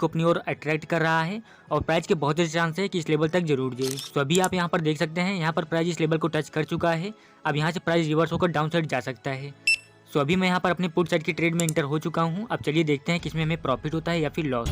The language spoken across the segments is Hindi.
को अपनी ओर अट्रैक्ट कर रहा है और प्राइस के बहुत अच्छे चांस है कि इस लेवल तक जरूर जाए। तो अभी आप यहाँ पर देख सकते हैं, यहाँ पर प्राइस इस लेवल को टच कर चुका है। अब यहाँ से प्राइस रिवर्स होकर डाउन साइड जा सकता है। सो अभी मैं यहाँ पर अपने पुट साइड की ट्रेड में इंटर हो चुका हूँ। अब चलिए देखते हैं कि इसमें हमें प्रॉफिट होता है या फिर लॉस।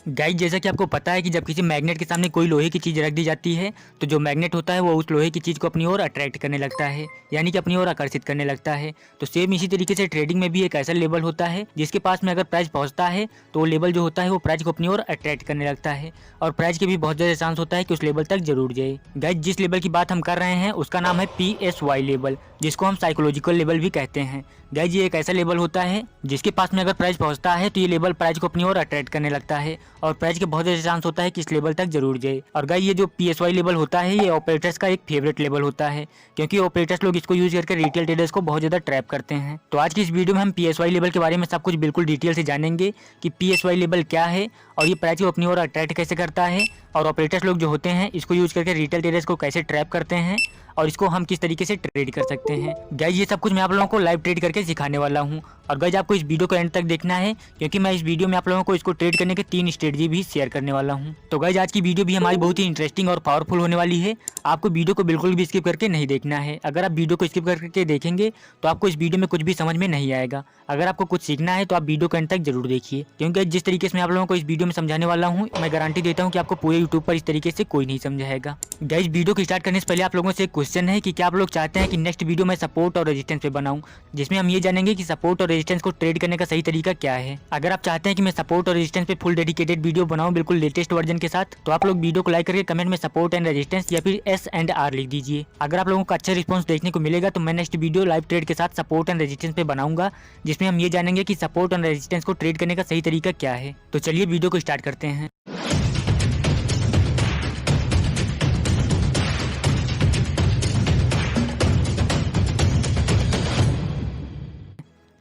गाइस, जैसा कि आपको पता है कि जब किसी मैग्नेट के सामने कोई लोहे की चीज़ रख दी जाती है तो जो मैग्नेट होता है वो उस लोहे की चीज़ को अपनी ओर अट्रैक्ट करने लगता है, यानी कि अपनी ओर आकर्षित करने लगता है। तो सेम इसी तरीके से ट्रेडिंग में भी एक ऐसा लेवल होता है जिसके पास में अगर प्राइस पहुंचता है तो वो लेवल जो होता है वो प्राइस को अपनी ओर अट्रैक्ट करने लगता है और प्राइस के भी बहुत ज़्यादा चांस होता है कि उस लेवल तक जरूर जाए। गाइस, जिस लेवल की बात हम कर रहे हैं उसका नाम है PSY लेवल, जिसको हम साइकोलॉजिकल लेवल भी कहते हैं। गाइस, ये एक ऐसा लेवल होता है जिसके पास में अगर प्राइस पहुंचता है तो ये लेवल प्राइस को अपनी ओर अट्रैक्ट करने लगता है और प्राइस के बहुत ज़्यादा चांस होता है कि इस लेवल तक जरूर जाए। और गाइस, ये जो PSY लेवल होता है ये ऑपरेटर्स का एक फेवरेट लेवल होता है, क्योंकि ऑपरेटर्स लोग इसको यूज करके रिटेल ट्रेडर्स को बहुत ज़्यादा ट्रैप करते हैं। तो आज की इस वीडियो में हम PSY लेवल के बारे में सब कुछ बिल्कुल डिटेल से जानेंगे कि PSY लेवल क्या है और ये प्राइस को अपनी ओर अट्रैक्ट कैसे करता है और ऑपरेटर्स लोग जो होते हैं इसको यूज करके रिटेल ट्रेडर्स को कैसे ट्रैप करते हैं और इसको हम किस तरीके से ट्रेड कर सकते हैं। गाइस, ये सब कुछ मैं आप लोगों को लाइव ट्रेड करके सिखाने वाला हूँ और गाइस आपको इस वीडियो को एंड तक देखना है, क्योंकि मैं इस वीडियो में आप लोगों को इसको ट्रेड करने के 3 स्ट्रेटजी भी शेयर करने वाला हूँ। तो गाइस, आज की वीडियो भी हमारी बहुत ही इंटरेस्टिंग और पावरफुल होने वाली है। आपको वीडियो को बिल्कुल भी स्किप करके नहीं देखना है। अगर आप वीडियो को स्किप करके देखेंगे तो आपको इस वीडियो में कुछ भी समझ में नहीं आएगा। अगर आपको कुछ सीखना है तो आप वीडियो को एंड तक जरूर देखिए, क्योंकि जिस तरीके से मैं आप लोगों को इस वीडियो में समझाने वाला हूँ मैं गारंटी देता हूँ कि आपको पूरे यूट्यूब पर इस तरीके से कोई नहीं समझाएगा। गाइस, वीडियो को स्टार्ट करने से पहले आप लोगों से एक क्वेश्चन है कि क्या आप लोग चाहते हैं कि नेक्स्ट वीडियो में सपोर्ट और रेजिस्टेंस पे बनाऊं, जिसमें हम ये जानेंगे कि सपोर्ट और रेजिस्टेंस को ट्रेड करने का सही तरीका क्या है। अगर आप चाहते हैं कि मैं सपोर्ट और रेजिस्टेंस पे फुल डेडिकेटेड वीडियो बनाऊं बिल्कुल लेटेस्ट वर्जन के साथ, तो आप लोग वीडियो को लाइक करके कमेंट में सपोर्ट एंड रेजिस्टेंस या फिर S&R लिख दीजिए। अगर आप लोगों को अच्छा रिस्पॉन्स देखने को मिलेगा तो मैं नेक्स्ट वीडियो लाइव ट्रेड के साथ सपोर्ट एंड रेजिस्टेंस पे बनाऊंगा, जिसमें हम ये जानेंगे कि सपोर्ट एंड रेजिस्टेंस को ट्रेड करने का सही तरीका क्या है। तो चलिए वीडियो को स्टार्ट करते हैं।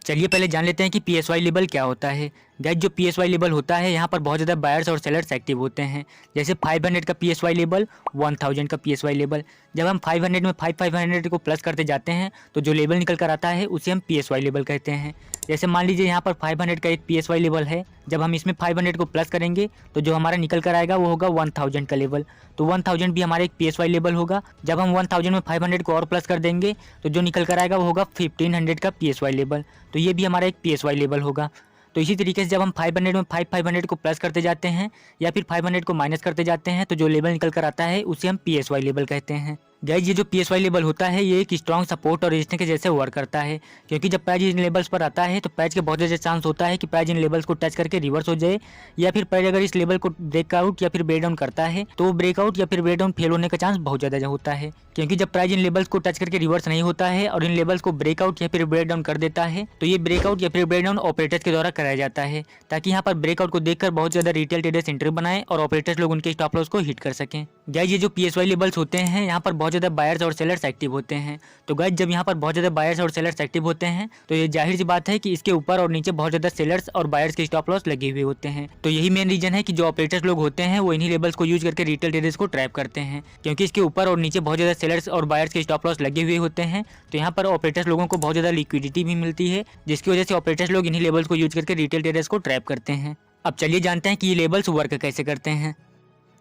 चलिए पहले जान लेते हैं कि PSY लेवल क्या होता है। गाइस, जो PSY लेवल होता है यहाँ पर बहुत ज़्यादा बायर्स और सेलर्स एक्टिव होते हैं। जैसे 500 का PSY लेवल, 1000 का PSY लेवल। जब हम 500 में 500 को प्लस करते जाते हैं तो जो लेवल निकल कर आता है उसे हम PSY लेवल कहते हैं। जैसे मान लीजिए यहाँ पर 500 का एक PSY लेवल है, जब हम इसमें 500 को प्लस करेंगे तो जो हमारा निकल कर आएगा वो होगा 1000 का लेवल। तो 1000 भी हमारा एक PSY लेवल होगा। जब हम 1000 में 500 को और प्लस कर देंगे तो जो निकल कर आएगा वो होगा 1500 का PSY लेवल। तो ये भी हमारा एक PSY लेवल होगा। तो इसी तरीके से जब हम 500 में 500 को प्लस करते जाते हैं या फिर 500 को माइनस करते जाते हैं तो जो लेवल निकल कर आता है उसे हम PSY लेवल कहते हैं। गाइस, ये जो PSY लेवल होता है ये एक स्ट्रॉन्ग सपोर्ट और रेजिस्टेंस के जैसे वर्क करता है, क्योंकि जब प्राइस इन लेवल्स पर आता है तो प्राइस के बहुत ज़्यादा चांस होता है कि प्राइस इन लेवल्स को टच करके रिवर्स हो जाए, या फिर प्राइस अगर इस लेवल को ब्रेकआउट या फिर ब्रेक डाउन करता है तो ब्रेकआउट या फिर ब्रेक डाउन फेल होने का चांस बहुत ज़्यादा होता है। क्योंकि जब प्राइस इन लेवल्स को टच करके रिवर्स नहीं होता है और इन लेवल्स को ब्रेकआउट या फिर ब्रेक डाउन कर देता है तो ये ब्रेकआउट या फिर ब्रेक डाउन ऑपरेटर्स के द्वारा कराया जाता है, ताकि यहाँ पर ब्रेकआउट को देखकर बहुत ज़्यादा रिटेल ट्रेडर्स एंट्री बनाएं और ऑपरेटर्स लोग उनके स्टॉप लॉस को हिट कर सकें। गाइस, ये जो PSY लेवल्स होते हैं यहाँ पर बहुत ज़्यादा बायर्स और सेलर्स एक्टिव होते हैं। तो गाइस, जब यहाँ पर बहुत ज़्यादा बायर्स और सेलर्स एक्टिव होते हैं तो ये जाहिर सी बात है कि इसके ऊपर और नीचे बहुत ज़्यादा सेलर्स और बायर्स के स्टॉप लॉस लगे हुए होते हैं। तो यही मेन रीजन है कि जो ऑपरेटर्स लोग होते हैं वो इन्हीं लेवल्स को यूज करके रिटेल ट्रेडर्स को ट्रैप करते हैं, क्योंकि इसके ऊपर और नीचे बहुत ज़्यादा सेलर्स और बायर्स के स्टॉप लॉस लगे हुए होते हैं। तो यहाँ पर ऑपरेटर्स लोगों को बहुत ज़्यादा लिक्विडिटी भी मिलती है, जिसकी वजह से ऑपरेटर्स लोग इन्हीं लेवल्स को यूज करके रिटेल ट्रेडर्स को ट्रैप करते हैं। अब चलिए जानते हैं कि ये लेवल्स वर्क कैसे करते हैं।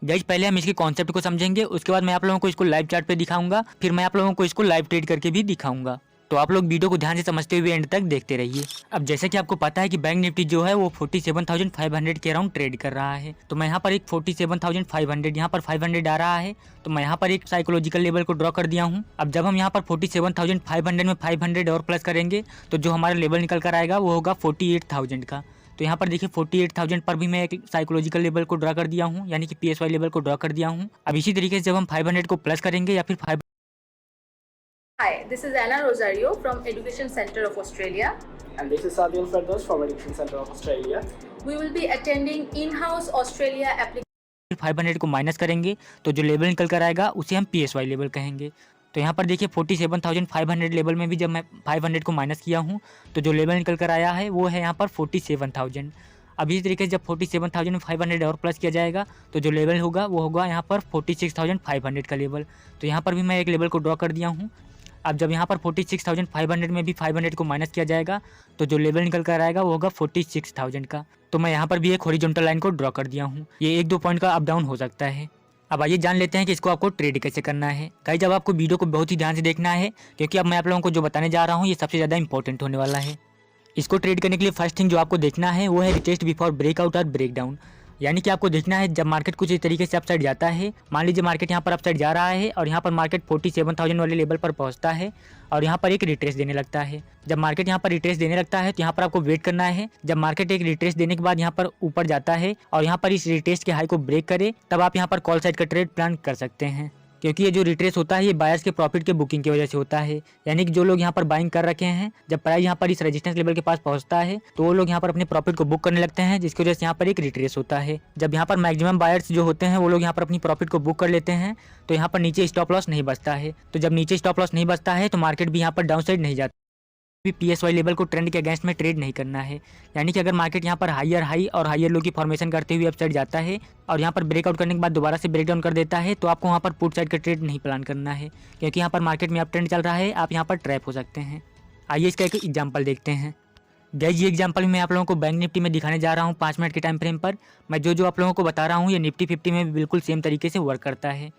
गाइस, पहले हम इसके कॉन्सेप्ट को समझेंगे, उसके बाद मैं आप लोगों को इसको लाइव चार्ट पे दिखाऊंगा, फिर मैं आप लोगों को इसको लाइव ट्रेड करके भी दिखाऊंगा। तो आप लोग वीडियो को ध्यान से समझते हुए एंड तक देखते रहिए। अब जैसे कि आपको पता है कि बैंक निफ्टी जो है वो 47,500 के अराउंड ट्रेड कर रहा है, तो मैं यहाँ पर एक 47,500 यहाँ पर 500 आ रहा है, तो मैं यहाँ पर एक साइकोलॉजिकल लेवल को ड्रॉ कर दिया हूँ। अब जब हम यहाँ पर 47,500 में 500 और प्लस करेंगे तो जो हमारा लेवल निकल कर आएगा वो होगा 48,000 का। तो यहाँ पर देखिए 48,000 पर भी मैं एक साइकोलॉजिकल लेवल को ड्रॉ कर दिया हूँ, यानी कि PSY लेवल को ड्रॉ कर दिया हूँ। अब इसी तरीके से जब हम 500 को प्लस करेंगे या फिर Hi, this is Anna Rosario from Education Center of Australia. And this is Saadil Fardos from Education Center of Australia. We will be attending in-house Australia application. 500 को माइनस करेंगे तो जो लेवल निकल कर आएगा उसे हम PSY लेवल कहेंगे। तो यहाँ पर देखिए 47,500 लेवल में भी जब मैं 500 को माइनस किया हूँ तो जो लेवल निकल कर आया है वो है यहाँ पर 47,000। अब इसी तरीके से जब 47,500 और प्लस किया जाएगा तो जो लेवल होगा वो होगा यहाँ पर 46,500 का लेवल। तो यहाँ पर भी मैं एक लेवल को ड्रॉ कर दिया हूँ। अब जब यहाँ पर 46,500 में भी 500 को माइनस किया जाएगा तो जो लेवल निकल कर आएगा वो होगा 46,000 का। तो मैं यहाँ पर भी एक हॉरिजॉन्टल लाइन को ड्रॉ कर दिया हूँ। ये 1-2 पॉइंट का अप डाउन हो सकता है। अब आइए जान लेते हैं कि इसको आपको ट्रेड कैसे करना है। गाइस, जब आपको वीडियो को बहुत ही ध्यान से देखना है, क्योंकि अब मैं आप लोगों को जो बताने जा रहा हूँ ये सबसे ज़्यादा इंपॉर्टेंट होने वाला है। इसको ट्रेड करने के लिए फर्स्ट थिंग जो आपको देखना है वो है रिटेस्ट बिफोर ब्रेकआउट और ब्रेकडाउन। यानी कि आपको देखना है जब मार्केट कुछ इस तरीके से अपसाइड जाता है, मान लीजिए मार्केट यहाँ पर अपसाइड जा रहा है और यहाँ पर मार्केट 47,000 वाले लेवल पर पहुँचता है और यहाँ पर एक रिट्रेस देने लगता है। जब मार्केट यहाँ पर रिट्रेस देने लगता है तो यहाँ पर आपको वेट करना है। जब मार्केट एक रिट्रेस देने के बाद यहाँ पर ऊपर जाता है और यहाँ पर इस रिट्रेस के हाई को ब्रेक करे, तब आप यहाँ पर कॉल साइड का ट्रेड प्लान कर सकते हैं। क्योंकि ये जो रिट्रेस होता है ये बायर्स के प्रॉफिट के बुकिंग की वजह से होता है। यानी कि जो लोग यहाँ पर बाइंग कर रखे हैं, जब प्राइस यहाँ पर इस रेजिस्टेंस लेवल के पास पहुँचता है तो वो लोग यहाँ पर अपने प्रॉफिट को बुक करने लगते हैं, जिसकी वजह से यहाँ पर एक रिट्रेस होता है। जब यहाँ पर मैक्सिमम बायर्स जो होते हैं वो लोग यहाँ पर अपनी प्रॉफिट को बुक कर लेते हैं तो यहाँ पर नीचे स्टॉप लॉस नहीं बचता है। तो जब नीचे स्टॉप लॉस नहीं बचता है तो मार्केट भी यहाँ पर डाउन साइड नहीं जाता। भी PSY लेवल को ट्रेंड के अगेंस्ट में ट्रेड नहीं करना है। यानी कि अगर मार्केट यहाँ पर हायर हाई और हायर लो की फॉर्मेशन करते हुए अपसाइड जाता है और यहाँ पर ब्रेकआउट करने के बाद दोबारा से ब्रेकडाउन कर देता है तो आपको वहाँ पर पुट साइड का ट्रेड नहीं प्लान करना है, क्योंकि यहाँ पर मार्केट में अप ट्रेंड चल रहा है, आप यहाँ पर ट्रैप हो सकते हैं। आइए इसका एक एग्जाम्पल देखते हैं। गाइस, ये एग्जाम्पल मैं आप लोगों को बैंक निफ्टी में दिखाने जा रहा हूँ 5 मिनट के टाइम फ्रेम पर। मैं जो आप लोगों को बता रहा हूँ ये निफ्टी 50 में भी बिल्कुल सेम तरीके से वर्क करता है।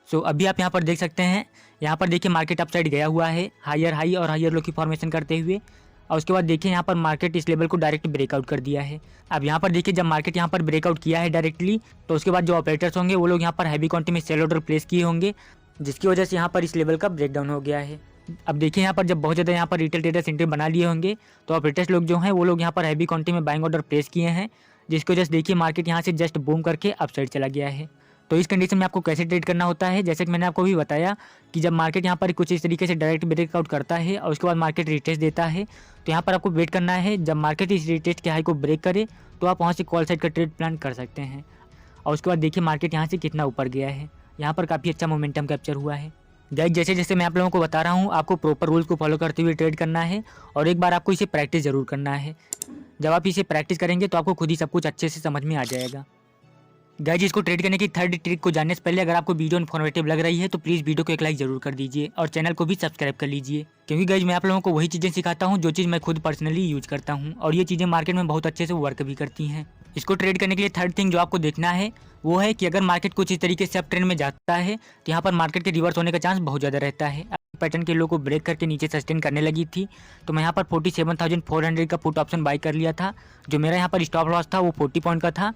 सो अभी आप यहाँ पर देख सकते हैं, यहाँ पर देखिए मार्केट अपसाइड गया हुआ है हायर हाई और हायर लो की फॉर्मेशन करते हुए, और उसके बाद देखिए यहाँ पर मार्केट इस लेवल को डायरेक्ट ब्रेकआउट कर दिया है। अब यहाँ पर देखिए जब मार्केट यहाँ पर ब्रेकआउट किया है डायरेक्टली, तो उसके बाद जो ऑपरेटर्स होंगे वो लोग यहाँ पर हैवी क्वांटिटी में सेल ऑर्डर प्लेस किए होंगे, जिसकी वजह से यहाँ पर इस लेवल का ब्रेकडाउन हो गया है। अब देखिए यहाँ पर जब बहुत ज़्यादा यहाँ पर रिटेल ट्रेडर्स एंट्री बना लिए होंगे तो ऑपरेटर्स लोग जो हैं वो लोग यहाँ पर हैवी क्वांटिटी में बाइंग ऑर्डर प्लेस किए हैं, जिसकी वजह से देखिए मार्केट यहाँ से जस्ट बूम करके अपसाइड चला गया है। तो इस कंडीशन में आपको कैसे ट्रेड करना होता है, जैसे कि मैंने आपको भी बताया कि जब मार्केट यहाँ पर कुछ इस तरीके से डायरेक्ट ब्रेकआउट करता है और उसके बाद मार्केट रिटेस्ट देता है तो यहाँ पर आपको वेट करना है। जब मार्केट इस रिटेस्ट के हाई को ब्रेक करे तो आप वहाँ से कॉल साइड का ट्रेड प्लान कर सकते हैं। और उसके बाद देखिए मार्केट यहाँ से कितना ऊपर गया है, यहाँ पर काफ़ी अच्छा मोमेंटम कैप्चर हुआ है। गाइस, जैसे जैसे मैं आप लोगों को बता रहा हूँ आपको प्रॉपर रूल्स को फॉलो करते हुए ट्रेड करना है और एक बार आपको इसे प्रैक्टिस ज़रूर करना है। जब आप इसे प्रैक्टिस करेंगे तो आपको खुद ही सब कुछ अच्छे से समझ में आ जाएगा। गाइस, इसको ट्रेड करने की थर्ड ट्रिक को जानने से पहले अगर आपको वीडियो इन्फॉर्मेटिव लग रही है तो प्लीज़ वीडियो को एक लाइक जरूर कर दीजिए और चैनल को भी सब्सक्राइब कर लीजिए, क्योंकि गाइस मैं आप लोगों को वही चीज़ें सिखाता हूँ जो चीज़ मैं खुद पर्सनली यूज करता हूँ और ये चीज़ें मार्केट में बहुत अच्छे से वर्क भी करती हैं। इसको ट्रेड करने के लिए थर्ड थिंग जो आपको देखना है वो है कि अगर मार्केट कुछ इस तरीके से अप ट्रेंड में जाता है तो यहाँ पर मार्केट के रिवर्स होने का चांस बहुत ज़्यादा रहता है। पैटर्न के लो को ब्रेक करके नीचे सस्टेन करने लगी थी तो मैं यहाँ पर 47,400 का पुट ऑप्शन बाई कर लिया था। जो मेरा यहाँ पर स्टॉप लॉस था वो 40 पॉइंट का था